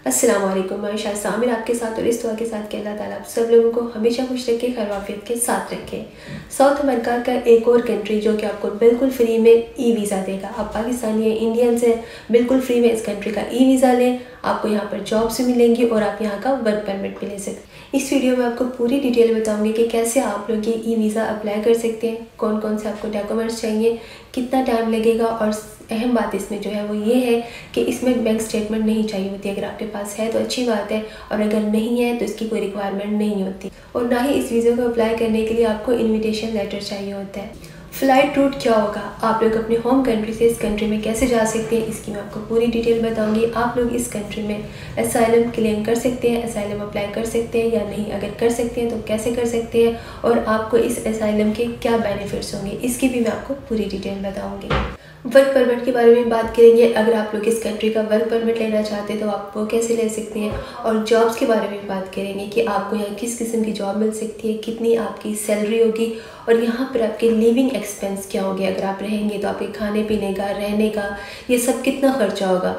अस्सलाम वालेकुम। मैं शायद सामिर आपके साथ और इस दुआ के साथ कि अल्लाह ताला आप सब लोगों को हमेशा खुश रखे, खैर आफियत के साथ रखे। साउथ अमेरिका का एक और कंट्री जो कि आपको बिल्कुल फ्री में ई वीज़ा देगा। आप पाकिस्तानी हैं, इंडियन से बिल्कुल फ्री में इस कंट्री का ई वीज़ा लें, आपको यहाँ पर जॉब्स भी मिलेंगी और आप यहाँ का वर्क परमिट भी ले सकते हैं। इस वीडियो में आपको पूरी डिटेल बताऊंगी कि कैसे आप लोग ये ई वीज़ा अप्लाई कर सकते हैं, कौन कौन से आपको डॉक्यूमेंट्स चाहिए, कितना टाइम लगेगा और अहम बात इसमें जो है वो ये है कि इसमें बैंक स्टेटमेंट नहीं चाहिए होती। अगर आपके पास है तो अच्छी बात है और अगर नहीं है तो इसकी कोई रिक्वायरमेंट नहीं होती। और ना ही इस वीज़ा को अप्लाई करने के लिए आपको इन्विटेशन लेटर चाहिए होता है। फ़्लाइट रूट क्या होगा, आप लोग अपने होम कंट्री से इस कंट्री में कैसे जा सकते हैं, इसकी मैं आपको पूरी डिटेल बताऊंगी। आप लोग इस कंट्री में असाइलम क्लेम कर सकते हैं, असाइलम अप्लाई कर सकते हैं या नहीं, अगर कर सकते हैं तो कैसे कर सकते हैं और आपको इस असाइलम के क्या बेनिफिट्स होंगे, इसकी भी मैं आपको पूरी डिटेल बताऊँगी। वर्क परमिट के बारे में बात करेंगे। अगर आप लोग इस कंट्री का वर्क परमिट लेना चाहते हैं तो आप वो कैसे ले सकते हैं, और जॉब्स के बारे में बात करेंगे कि आपको यहाँ किस किस्म की जॉब मिल सकती है, कितनी आपकी सैलरी होगी और यहाँ पर आपके लिविंग एक्सपेंस क्या होंगे। अगर आप रहेंगे तो आपके खाने पीने का, रहने का, ये सब कितना खर्चा होगा।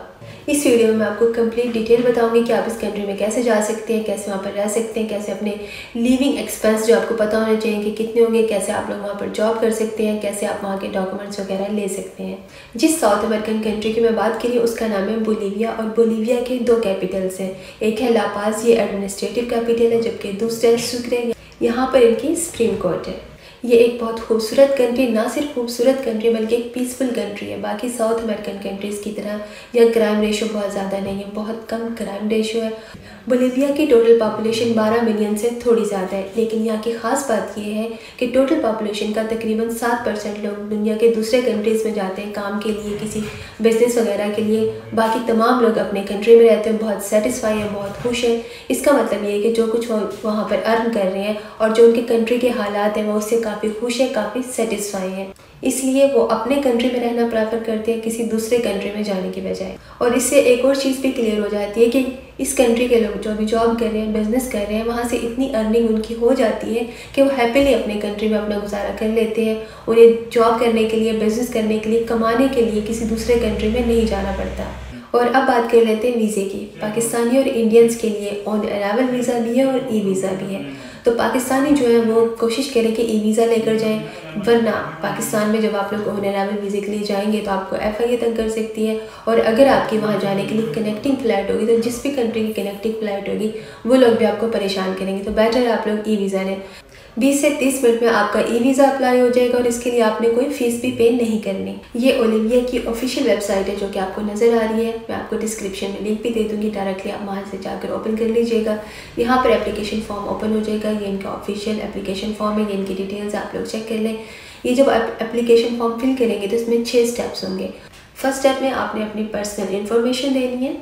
इस वीडियो में मैं आपको कंप्लीट डिटेल बताऊंगी कि आप इस कंट्री में कैसे जा सकते हैं, कैसे वहाँ पर रह सकते हैं, कैसे अपने लिविंग एक्सपेंस जो आपको पता होने चाहिए कि कितने होंगे, कैसे आप लोग वहाँ पर जॉब कर सकते हैं, कैसे आप वहाँ के डॉक्यूमेंट्स वगैरह ले सकते हैं। जिस साउथ अमेरिकन कंट्री की मैं बात करी उसका नाम है बोलीविया, और बोलीविया के दो कैपिटल्स हैं। एक है ला पाज, ये एडमिनिस्ट्रेटिव कैपिटल है, जबकि दूसरा है सुक्रे, यहाँ पर इनकी सुप्रीम कोर्ट है। ये एक बहुत खूबसूरत कंट्री, ना सिर्फ खूबसूरत कंट्री बल्कि एक पीसफुल कंट्री है। बाकी साउथ अमेरिकन कंट्रीज़ की तरह यह क्राइम रेशियो बहुत ज़्यादा नहीं है, बहुत कम क्राइम रेशियो है। बोलीविया की टोटल पॉपुलेशन 12 मिलियन से थोड़ी ज़्यादा है, लेकिन यहाँ की ख़ास बात यह है कि टोटल पॉपुलेशन का तकरीबन 7% लोग दुनिया के दूसरे कंट्रीज़ में जाते हैं काम के लिए, किसी बिजनेस वगैरह के लिए। बाकी तमाम लोग अपने कंट्री में रहते हैं, बहुत सेटिस्फाई हैं, बहुत खुश हैं। इसका मतलब ये है कि जो कुछ वो वहाँ पर अर्न कर रहे हैं और जो उनके कंट्री के हालात हैं वो उससे काफ़ी खुश है, काफ़ी सेटिस्फाई है, इसलिए वो अपने कंट्री में रहना प्रेफर करते हैं किसी दूसरे कंट्री में जाने की बजाय। और इससे एक और चीज़ भी क्लियर हो जाती है कि इस कंट्री के लोग जो भी जॉब कर रहे हैं, बिजनेस कर रहे हैं, वहाँ से इतनी अर्निंग उनकी हो जाती है कि वो हैप्पीली अपने कंट्री में अपना गुजारा कर लेते हैं। उन्हें जॉब करने के लिए, बिजनेस करने के लिए, कमाने के लिए किसी दूसरे कंट्री में नहीं जाना पड़ता। और अब बात कर लेते हैं वीज़े की। पाकिस्तानी और इंडियंस के लिए ऑन अराइवल वीज़ा भी है और ई वीज़ा भी है। तो पाकिस्तानी जो है वो कोशिश करें कि ई वीज़ा लेकर जाएं, वरना पाकिस्तान में जब आप लोग ऑन अराइवल वीज़े के लिए जाएंगे तो आपको FIA तक कर सकती है। और अगर आपकी वहाँ जाने के लिए कनेक्टिंग फ़्लाइट होगी तो जिस भी कंट्री की कनेक्टिंग फ़्लाइट होगी वो लोग भी आपको परेशान करेंगे। तो बेटर है आप लोग ई वीज़ा लें। 20 से 30 मिनट में आपका ई वीज़ा अप्लाई हो जाएगा और इसके लिए आपने कोई फ़ीस भी पे नहीं करनी। ये ओलिविया की ऑफिशियल वेबसाइट है जो कि आपको नज़र आ रही है। मैं आपको डिस्क्रिप्शन में लिंक भी दे दूँगी, डायरेक्टली आप वहाँ से जाकर ओपन कर लीजिएगा। यहाँ पर एप्लीकेशन फॉर्म ओपन हो जाएगा। ये इनका ऑफिशियल एप्लीकेशन फॉर्म है, ये इनकी डिटेल्स आप लोग चेक कर लें। ये जब आप एप्लीकेशन फॉर्म फिल करेंगे तो इसमें 6 स्टेप्स होंगे। फर्स्ट स्टेप में आपने अपनी पर्सनल इन्फॉर्मेशन देनी है।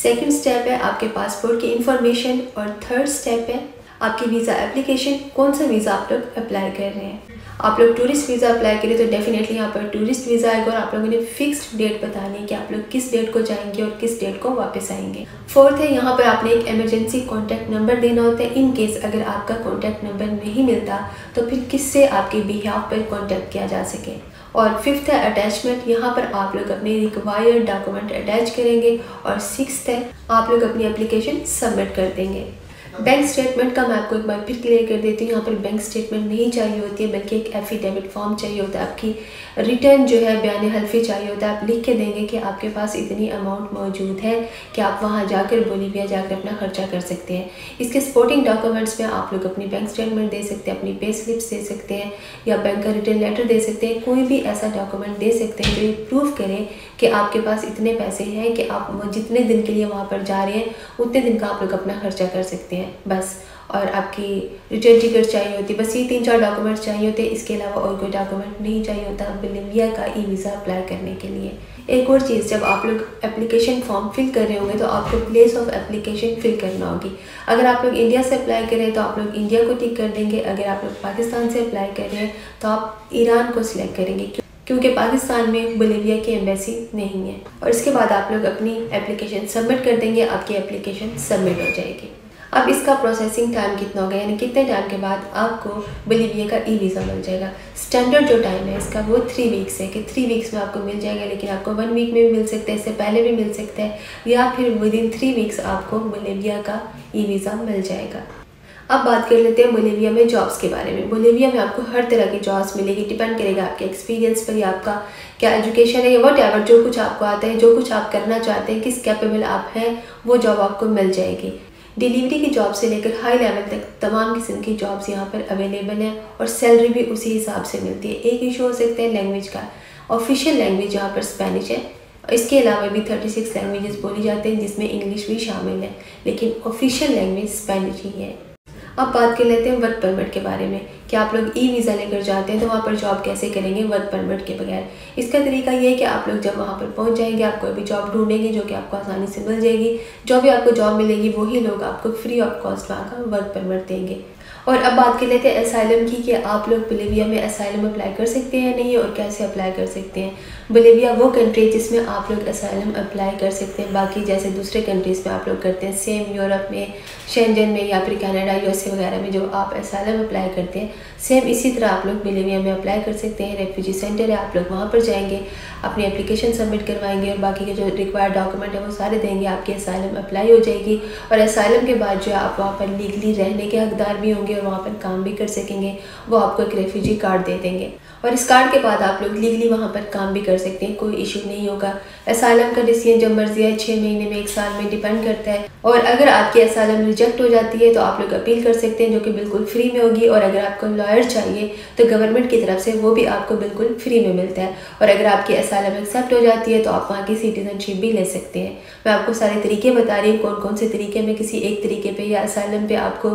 सेकेंड स्टेप है आपके पासपोर्ट की इन्फॉर्मेशन और थर्ड स्टेप है आपकी वीज़ा एप्लीकेशन, कौन सा वीज़ा आप लोग अप्लाई कर रहे हैं। आप लोग टूरिस्ट वीज़ा अप्लाई करें तो डेफिनेटली यहाँ पर टूरिस्ट वीज़ा आएगा और आप लोगों ने फिक्स्ड डेट बतानी है कि आप लोग किस डेट को जाएंगे और किस डेट को वापस आएंगे। फोर्थ है यहाँ पर आपने एक इमरजेंसी कॉन्टैक्ट नंबर देना होता है, इन केस अगर आपका कॉन्टैक्ट नंबर नहीं मिलता तो फिर किससे आपके बिहाफ पर कॉन्टैक्ट किया जा सके। और फिफ्थ है अटैचमेंट, यहाँ पर आप लोग अपने रिक्वायर्ड डॉक्यूमेंट अटैच करेंगे। और सिक्स्थ है आप लोग अपनी एप्लीकेशन सबमिट कर देंगे। बैंक स्टेटमेंट का मैं आपको एक बार फिर क्लियर कर देती हूँ। यहाँ पर बैंक स्टेटमेंट नहीं चाहिए होती है, बल्कि एक एफिडेविट फॉर्म चाहिए होता है। आपकी रिटर्न जो है बयान हल्फी चाहिए होता है। आप लिख के देंगे कि आपके पास इतनी अमाउंट मौजूद है कि आप वहाँ जाकर बोलीविया जाकर अपना खर्चा कर सकते हैं। इसके सपोर्टिंग डॉक्यूमेंट्स में आप लोग अपनी बैंक स्टेटमेंट दे सकते हैं, अपनी पे स्लिप्स दे सकते हैं या बैंक का रिटर्न लेटर दे सकते हैं। कोई भी ऐसा डॉक्यूमेंट दे सकते हैं जो ये प्रूव करे कि आपके पास इतने पैसे हैं कि आप जितने दिन के लिए वहाँ पर जा रहे हैं उतने दिन का आप लोग अपना खर्चा कर सकते हैं बस। और आपकी रिटर्न टिकट चाहिए होती है। बस ये 3-4 डॉक्यूमेंट्स चाहिए होते हैं, इसके अलावा और कोई डॉक्यूमेंट नहीं चाहिए होता बोलीविया का ई वीज़ा अप्लाई करने के लिए। एक और चीज़, जब आप लोग एप्लीकेशन फॉर्म फिल कर रहे होंगे तो आपको प्लेस ऑफ एप्लीकेशन फिल करना होगी। अगर आप लोग इंडिया से अप्लाई कर रहे हैं तो आप लोग इंडिया को टिक कर देंगे। अगर आप लोग पाकिस्तान से अप्लाई कर रहे हैं तो आप ईरान को सिलेक्ट करेंगे, क्योंकि पाकिस्तान में बोलीविया की एम्बेसी नहीं है। और इसके बाद आप लोग अपनी एप्लीकेशन सबमिट कर देंगे, आपकी एप्लीकेशन सबमिट हो जाएगी। अब इसका प्रोसेसिंग टाइम कितना होगा, यानी कितने टाइम के बाद आपको बोलीविया का ई वीज़ा मिल जाएगा। स्टैंडर्ड जो टाइम है इसका वो 3 वीक्स है कि 3 वीक्स में आपको मिल जाएगा, लेकिन आपको 1 वीक में भी मिल सकता है, इससे पहले भी मिल सकता है, या फिर विदिन 3 वीक्स आपको बोलीविया का ई वीज़ा मिल जाएगा। अब बात कर लेते हैं बोलीविया में जॉब्स के बारे में। बोलीविया में आपको हर तरह की जॉब्स मिलेगी, डिपेंड करेगा आपके एक्सपीरियंस पर या आपका क्या एजुकेशन है या वॉटएवर, जो कुछ आपको आता है, जो कुछ आप करना चाहते हैं, किस कैपेबल आप हैं, वो जॉब आपको मिल जाएगी। डिलीवरी की जॉब से लेकर हाई लेवल तक तमाम किस्म की जॉब्स यहाँ पर अवेलेबल हैं और सैलरी भी उसी हिसाब से मिलती है। एक इशू हो सकता है लैंग्वेज का। ऑफिशियल लैंग्वेज यहाँ पर स्पेनिश है, इसके अलावा भी 36 लैंग्वेजेस बोली जाती हैं जिसमें इंग्लिश भी शामिल है, लेकिन ऑफिशियल लैंग्वेज स्पेनिश ही है। अब बात कर लेते हैं वर्क परमिट के बारे में कि आप लोग ई वीज़ा लेकर जाते हैं तो वहाँ पर जॉब कैसे करेंगे वर्क परमिट के बगैर। इसका तरीका ये है कि आप लोग जब वहाँ पर पहुँच जाएंगे, आप कोई भी जॉब ढूंढेंगे जो कि आपको आसानी से मिल जाएगी। जो भी आपको जॉब मिलेगी वही लोग आपको फ्री ऑफ कॉस्ट वहाँ का वर्क परमिट देंगे। और अब बात कर लेते हैं असाइलम की कि आप लोग बोलीविया में असाइलम अप्लाई कर सकते हैं या नहीं, और कैसे अप्लाई कर सकते हैं। बोलीविया वो कंट्री है जिसमें आप लोग असाइलम अप्लाई कर सकते हैं। बाकी जैसे दूसरे कंट्रीज़ में आप लोग करते हैं, सेम यूरोप में, शेंजन में या फिर कनाडा, यूएसए वगैरह में जो आप असाइलम अप्लाई करते हैं, सेम इसी तरह आप लोग बोलीविया में अप्लाई कर सकते हैं। रेफ्यूजी सेंटर है, आप लोग वहाँ पर जाएंगे, अपनी एप्लीकेशन सबमिट करवाएंगे और बाकी के जो रिक्वायर्ड डॉक्यूमेंट है वो सारे देंगे, आपकी असाइलम अप्लाई हो जाएगी। और असाइलम के बाद जो है आप वहाँ पर लीगली रहने के हकदार भी होंगे और वहाँ पर काम भी कर सकेंगे। वो आपको एक रेफ्यूजी कार्ड दे देंगे और इस कार्ड के बाद आप लोग लीगली वहाँ पर काम भी कर सकते हैं, कोई इशू नहीं होगा। असाइलम का डिसीजन जब मर्जी है 6 महीने में, 1 साल में डिपेंड करता है। और अगर आपकी असाइलम रिजेक्ट हो जाती है तो आप लोग अपील कर सकते हैं जो कि बिल्कुल फ्री में होगी। और अगर आपको लॉयर चाहिए तो गवर्नमेंट की तरफ से वो भी आपको बिल्कुल फ्री में मिलता है। और अगर आपकी असाइलम एक्सेप्ट हो जाती है तो आप वहाँ की सिटीजनशिप भी ले सकते हैं। मैं आपको सारे तरीके बता रही हूँ कौन कौन से तरीके, में किसी एक तरीके पे या असाइलम पे आपको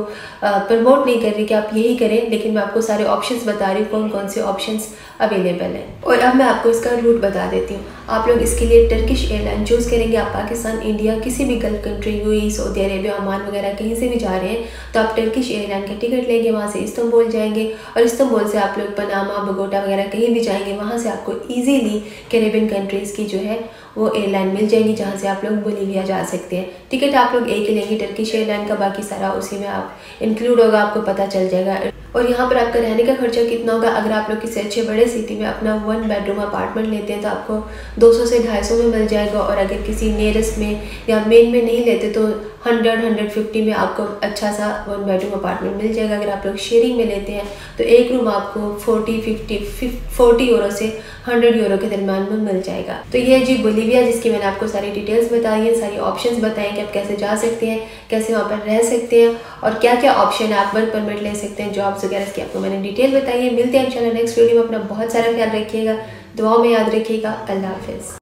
प्रमोट नहीं कर रही कि आप यही करें, लेकिन मैं आपको सारे ऑप्शंस बता रही हूँ कौन कौन से ऑप्शंस अवेलेबल है। और अब मैं आपको इसका रूट बता देती हूँ। आप लोग इसके लिए टर्किश एयरलाइन चूज़ करेंगे। आप पाकिस्तान, इंडिया, किसी भी gulf country, UAE, Saudi Arabia, Oman वगैरह कहीं से भी जा रहे हैं तो आप टर्किश एयरलाइन का टिकट लेंगे, वहाँ से इस्तांबुल जाएंगे और इस्तांबुल से आप लोग पनामा, बोगोटा वगैरह कहीं भी जाएंगे, वहाँ से आपको ईजीली कैरेबियन कंट्रीज़ की जो है वो एयरलाइन मिल जाएगी जहाँ से आप लोग बोलीविया जा सकते हैं। टिकट आप लोग एक ही लेंगे टर्किश एयरलाइन का, बाकी सारा उसी में आप इंक्लूड होगा, आपको पता चल जाएगा। और यहाँ पर आपका रहने का खर्चा कितना होगा, अगर आप लोग किसी अच्छे बड़े सिटी में अपना 1 बेडरूम अपार्टमेंट लेते हैं तो आपको 200 से 250 में मिल जाएगा। और अगर किसी नियरेस्ट में या मेन में नहीं लेते तो 100-150 में आपको अच्छा सा 1 बेडरूम अपार्टमेंट मिल जाएगा। अगर आप लोग शेयरिंग में लेते हैं तो एक रूम आपको 40 यूरो से 100 यूरो के दरम्यान में मिल जाएगा। तो ये जी बोलीविया, जिसकी मैंने आपको सारी डिटेल्स बताई हैं, सारी ऑप्शंस बताएं कि आप कैसे जा सकते हैं, कैसे वहाँ पर रह सकते हैं और क्या क्या ऑप्शन है, आप वर्क परमिट ले सकते हैं, जॉब्स वगैरह, इसकी आपको मैंने डिटेल बताई है। मिलते हैं इंशाल्लाह नेक्स्ट वीडियो में। अपना बहुत सारा ख्याल रखिएगा, दुआओं में याद रखिएगा। अल्लाह हाफिज़।